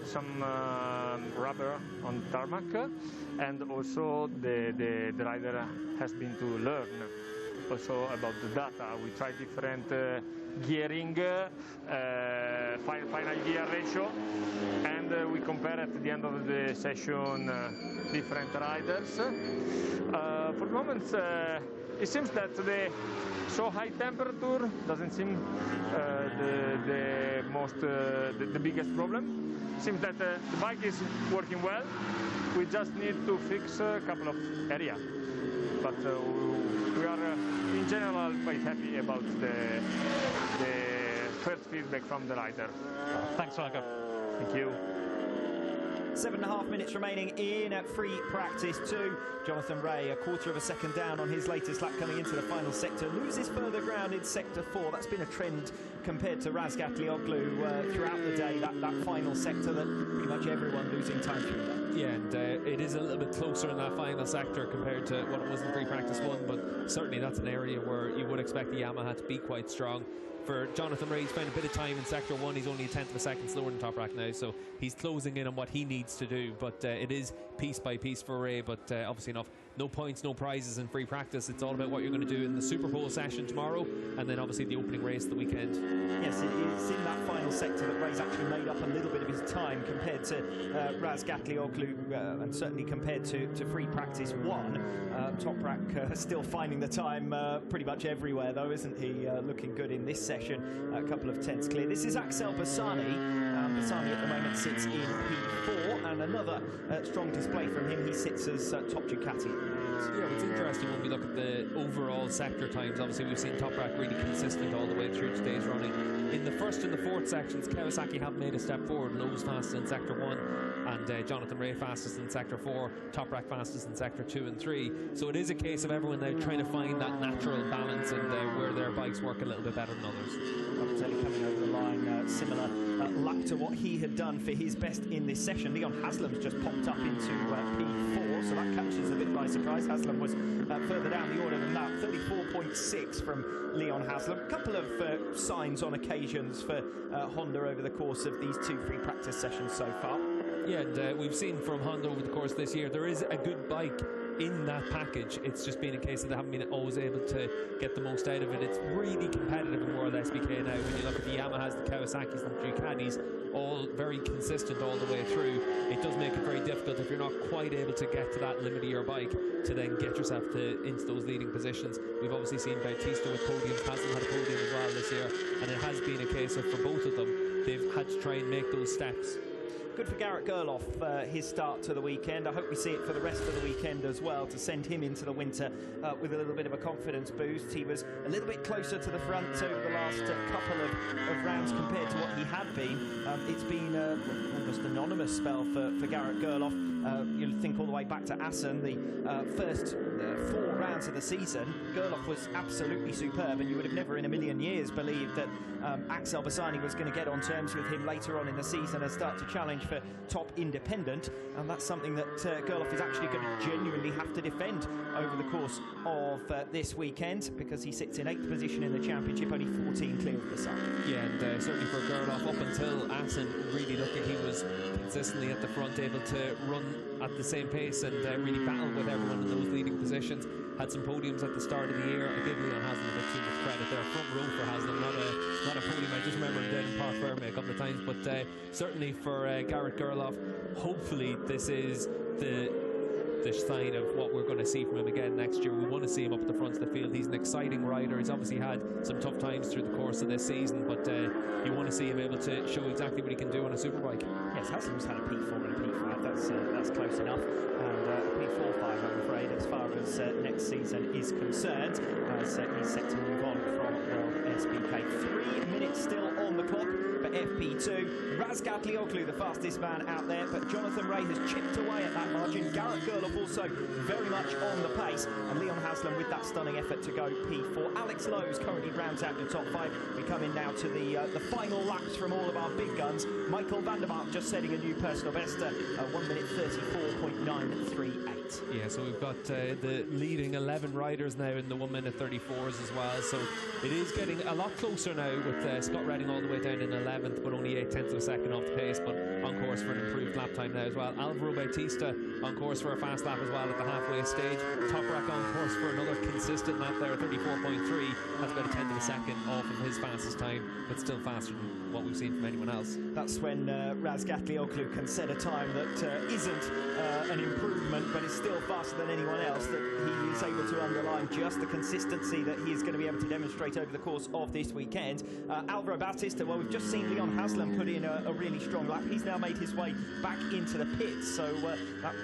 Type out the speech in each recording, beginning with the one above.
put some rubber on tarmac, and also the rider has been to learn also about the data. We try different gearing, final gear ratio, and we compare at the end of the session different riders. For the moment, it seems that the so high temperature doesn't seem the biggest problem. It seems that the bike is working well. We just need to fix a couple of areas. But we are in general quite happy about the first feedback from the rider. Thanks, Marco. Thank you. 7.5 minutes remaining in free practice 2. Jonathan Rea, a quarter of a second down on his latest lap coming into the final sector, loses further ground in sector 4. That's been a trend compared to Wsbk Mandalika throughout the day, that final sector that pretty much everyone losing time through. Yeah, and it is a little bit closer in that final sector compared to what it was in free practice 1, but certainly that's an area where you would expect the Yamaha to be quite strong. For Jonathan Rea, he's spent a bit of time in sector 1. He's only a tenth of a second slower than Toprak now, so he's closing in on what he needs to do. But it is piece by piece for Rea, but obviously enough. No points, no prizes in free practice. It's all about what you're going to do in the Super Bowl session tomorrow, and then obviously the opening race the weekend. Yes, it is in that final sector that Rea's actually made up a little bit of his time compared to Wsbk Mandalika, and certainly compared to free practice 1. Toprak still finding the time pretty much everywhere, though, isn't he? Looking good in this session. A couple of tenths clear. This is Axel Bassani. Bassani at the moment sits in P4, and another strong display from him. He sits as top Ducati. Yeah, it's interesting when we look at the overall sector times. Obviously, we've seen Toprak really consistent all the way through today's running. In the first and the fourth sections, Kawasaki have made a step forward. Lowe's fastest in sector 1, and Jonathan Rea fastest in sector 4, Toprak fastest in sector 2 and 3. So it is a case of everyone now trying to find that natural balance and where their bikes work a little bit better than others. Locatelli coming over the line, similar lap to what he had done for his best in this session. Leon Haslam's just popped up into P4, so that catches a bit by surprise. Haslam was further down the order than that. 34.6 from Leon Haslam. A couple of signs on occasions for Honda over the course of these 2 free practice sessions so far. Yeah, and we've seen from Honda over the course of this year, there is a good bike in that package. It's just been a case that they haven't been always able to get the most out of it. It's really competitive in World SBK now. When you look at the Yamahas, the Kawasaki's and the Ducatis, all very consistent all the way through. It does make it very difficult if you're not quite able to get to that limit of your bike to then get yourself into those leading positions. We've obviously seen Bautista with podiums. Haslam had a podium as well this year, and it has been a case of, for both of them, they've had to try and make those steps. Good for Garrett Gerloff, his start to the weekend. I hope we see it for the rest of the weekend as well, to send him into the winter with a little bit of a confidence boost. He was a little bit closer to the front over the last couple of rounds compared to what he had been. It's been almost anonymous spell for Garrett Gerloff. You'll think all the way back to Assen, the first 4 rounds of the season. Gerloff was absolutely superb, and you would have never in a million years believed that Axel Bassani was going to get on terms with him later on in the season and start to challenge for top independent, and that's something that Gerloff is actually going to genuinely have to defend over the course of this weekend, because he sits in 8th position in the championship, only 14 clear of Bassani. Yeah, and certainly for Gerloff, up until Assen, really looked like he was consistently at the front, able to run at the same pace and really battle with everyone in those leading positions. Had some podiums at the start of the year. I give Leon Haslam a bit too much credit there. Front row for Haslam, not a podium. I just remember him dead in Park Ferme a couple of times, but certainly for Garrett Gerloff, hopefully this is the sign of what we're going to see from him again next year. We want to see him up at the front of the field. He's an exciting rider. He's obviously had some tough times through the course of this season, but you want to see him able to show exactly what he can do on a superbike. Yes, Haslam's had a P4 and a P5. That's close enough, and a P4-5, I'm afraid, as far as next season is concerned, as he's set to move on from World SBK. 3 minutes still on the clock for FP2. Wsbk Mandalika, the fastest man out there, but Jonathan Rea has chipped away at that margin. Garrett Gerloff also very much on the pace, and Leon Haslam with that stunning effort to go P4. Alex Lowe's currently rounds out the top 5. We come in now to the final laps from all of our big guns. Michael van der Mark just setting a new personal best, 1 minute 34.938. Yeah, so we've got the leading 11 riders now in the 1 minute 34s as well, so it is getting a lot closer now with Scott Redding all the way went down in 11th, but only 8 tenths of a second off the pace, but on course for an improved lap time now as well. Alvaro Bautista on course for a fast lap as well at the halfway stage. Toprak on course for another consistent lap there, 34.3. That's about a tenth of a second off of his fastest time, but still faster than what we've seen from anyone else. That's when Wsbk Mandalika can set a time that isn't an improvement, but is still faster than anyone else, that he is able to underline just the consistency that he is going to be able to demonstrate over the course of this weekend. Alvaro Bautista, well, we've just seen Leon Haslam put in a really strong lap. He's now made his way back into the pits, so that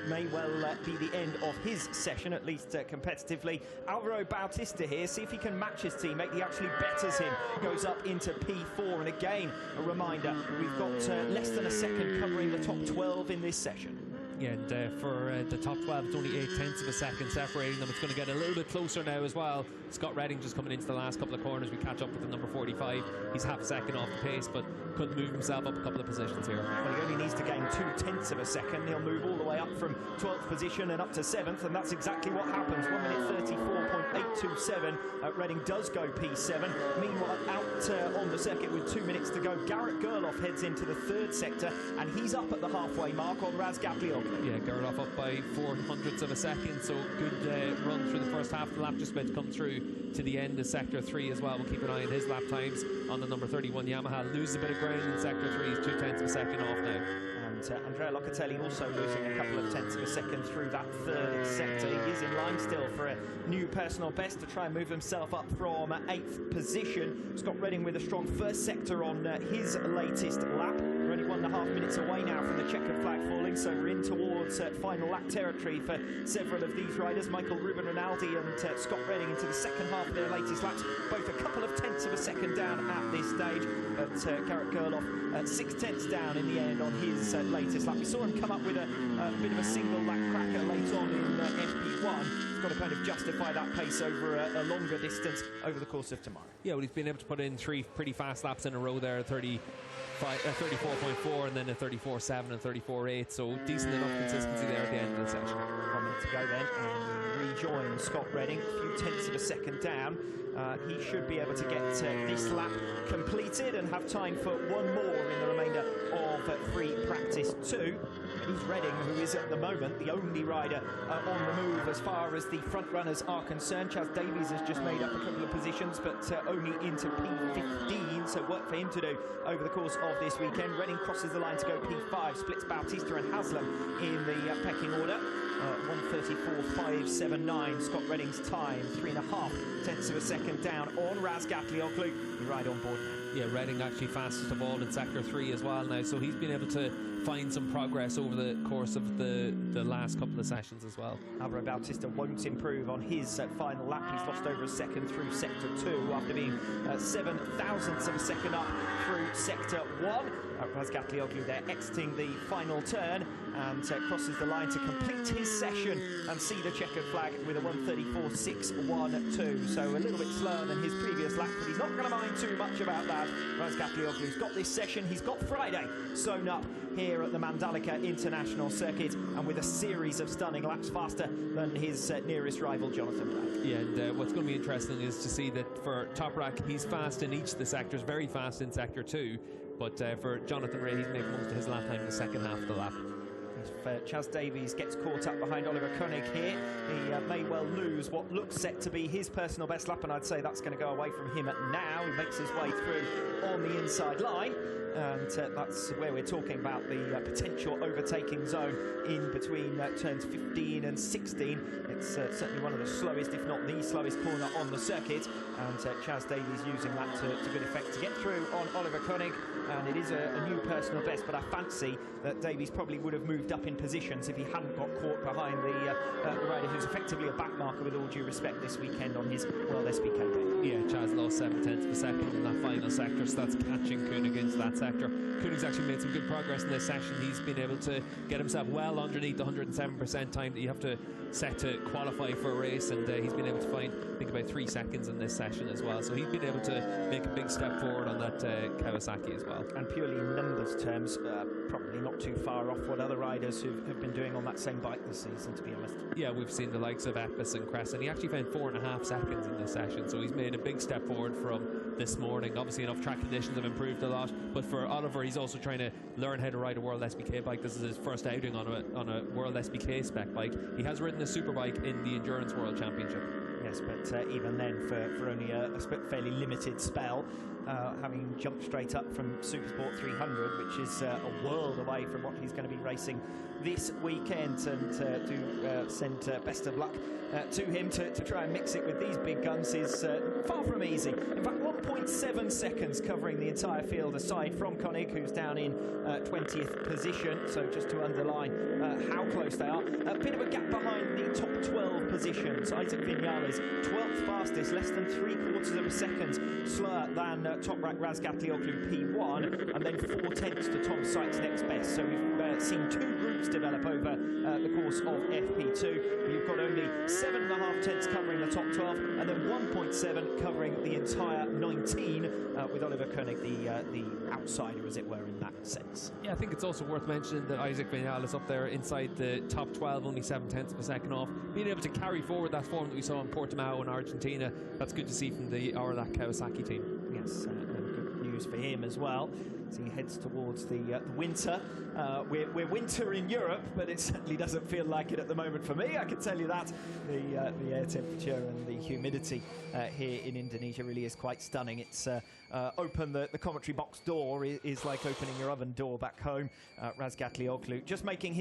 may well be the end of his session, at least competitively. Alvaro Bautista here, see if he can match his teammate. He actually betters him, goes up into P4, and again, a reminder, we've got less than a second covering the top 12 in this session. Yeah, and for the top 12, it's only 8 tenths of a second separating them. It's going to get a little bit closer now as well. Scott Redding just coming into the last couple of corners. We catch up with the number 45. He's half a second off the pace, but couldn't move himself up a couple of positions here. Well, he only needs to gain 2 tenths of a second. He'll move all the way up from 12th position and up to 7th, and that's exactly what happens. 1 minute 34.827. Redding does go P7. Meanwhile, out on the circuit with 2 minutes to go, Garrett Gerloff heads into the 3rd sector, and he's up at the halfway mark on Wsbk Mandalika. Yeah, Gerloff up by 400ths of a second, so good run through the first half of the lap, just about to come through to the end of Sector 3 as well. We'll keep an eye on his lap times on the number 31 Yamaha. Loses a bit of ground in Sector 3, he's 2 tenths of a second off now. And Andrea Locatelli also losing a couple of tenths of a second through that 3rd sector. He is in line still for a new personal best to try and move himself up from 8th position. Scott Redding with a strong 1st sector on his latest lap. We're only 1.5 minutes away now from the checkered flag falling, so we're in towards final lap territory for several of these riders. Michael Ruben Rinaldi and Scott Redding into the second half of their latest laps, both a couple of tenths of a second down at this stage, but Garrett Gerloff 6 tenths down in the end on his latest lap. We saw him come up with a bit of a single lap cracker late on in FP1. He's got to kind of justify that pace over a longer distance over the course of tomorrow. Yeah, well, he's been able to put in 3 pretty fast laps in a row there, 34.4 and then a 34.7 and 34.8, so decent enough consistency there at the end of the session. 1 minute to go then, and rejoin Scott Redding, a few tenths of a second down. He should be able to get this lap completed and have time for one more in the remainder of free practice 2. It is Redding who is at the moment the only rider on the move as far as the front runners are concerned. Chaz Davies has just made up a couple of positions, but only into P15, so work for him to do over the course of this weekend. Redding crosses the line to go P5, splits Bautista and Haslam in the pecking order. 1:34.579, Scott Redding's time, 3.5 tenths of a second down on Wsbk Mandalika. We ride on board now. Yeah, Redding actually fastest of all in Sector 3 as well now, so he's been able to find some progress over the course of the last couple of sessions as well. Alvaro Bautista won't improve on his final lap. He's lost over a second through Sector 2 after being 7 thousandths of a second up through Sector 1. Wsbk Mandalika there exiting the final turn and crosses the line to complete his session and see the checkered flag with a 1:34.612. So a little bit slower than his previous lap, but he's not going to mind too much about that. Wsbk Mandalika's got this session, he's got Friday sewn up here at the Mandalika International Circuit, and with a series of stunning laps faster than his nearest rival, Jonathan Ray. Yeah, and what's going to be interesting is to see that for Toprak, he's fast in each of the sectors, very fast in Sector 2, but for Jonathan Ray, he's making most of his lap time in the second half of the lap. If Chaz Davies gets caught up behind Oliver Koenig here, he may well lose what looks set to be his personal best lap, and I'd say that's going to go away from him now. He makes his way through on the inside line, and that's where we're talking about the potential overtaking zone in between turns 15 and 16. It's certainly one of the slowest, if not the slowest corner on the circuit, and Chaz Davies using that to good effect to get through on Oliver Koenig, and it is a new personal best, but I fancy that Davies probably would have moved up in positions if he hadn't got caught behind the rider who's effectively a backmarker, with all due respect, this weekend on his World SBK day. Yeah, Chaz lost 7 tenths of a second in that final sector, so that's catching Koenig into that sector. Koenig's actually made some good progress in this session. He's been able to get himself well underneath the 107% time that you have to set to qualify for a race, and he's been able to find, I think, about 3 seconds in this session as well. So he's been able to make a big step forward on that Kawasaki as well. And purely in numbers terms, probably not not too far off what other riders have been doing on that same bike this season, to be honest. Yeah, we've seen the likes of Epis and Crescent. He actually found 4.5 seconds in this session, so he's made a big step forward from this morning. Obviously, enough track conditions have improved a lot, but for Oliver, he's also trying to learn how to ride a World SBK bike. This is his first outing on a World SBK spec bike. He has ridden a superbike in the Endurance World Championship. Yes, but even then, for only a fairly limited spell, having jumped straight up from Supersport 300, which is a world away from what he's going to be racing this weekend, and to send best of luck to him to try and mix it with these big guns is far from easy. In fact, 1.7 seconds covering the entire field, aside from Koenig, who's down in 20th position. So just to underline how close they are, a bit of a gap behind the top 12 positions. Isaac Vinales, 12th fastest, less than 3/4 of a second slower than Toprak Razgatlioglu P1, and then 4/10 to Tom Sykes next best. So we've seen two groups develop over the course of FP2. You've got only 7.5 covering the top 12, and then 1.7 covering the entire 19, with Oliver Koenig the outsider, as it were, in that sense. Yeah, I think it's also worth mentioning that Isaac Vinales up there inside the top 12, only 7/10 of a second off, being able to carry forward that form that we saw in Portimao in Argentina. That's good to see from the Orlac Kawasaki team. Yes, and good news for him as well, as he heads towards the winter. We're winter in Europe, but it certainly doesn't feel like it at the moment for me, I can tell you that. The air temperature and the humidity here in Indonesia really is quite stunning. It's open the commentary box door is like opening your oven door back home. Razgatlioglu just making his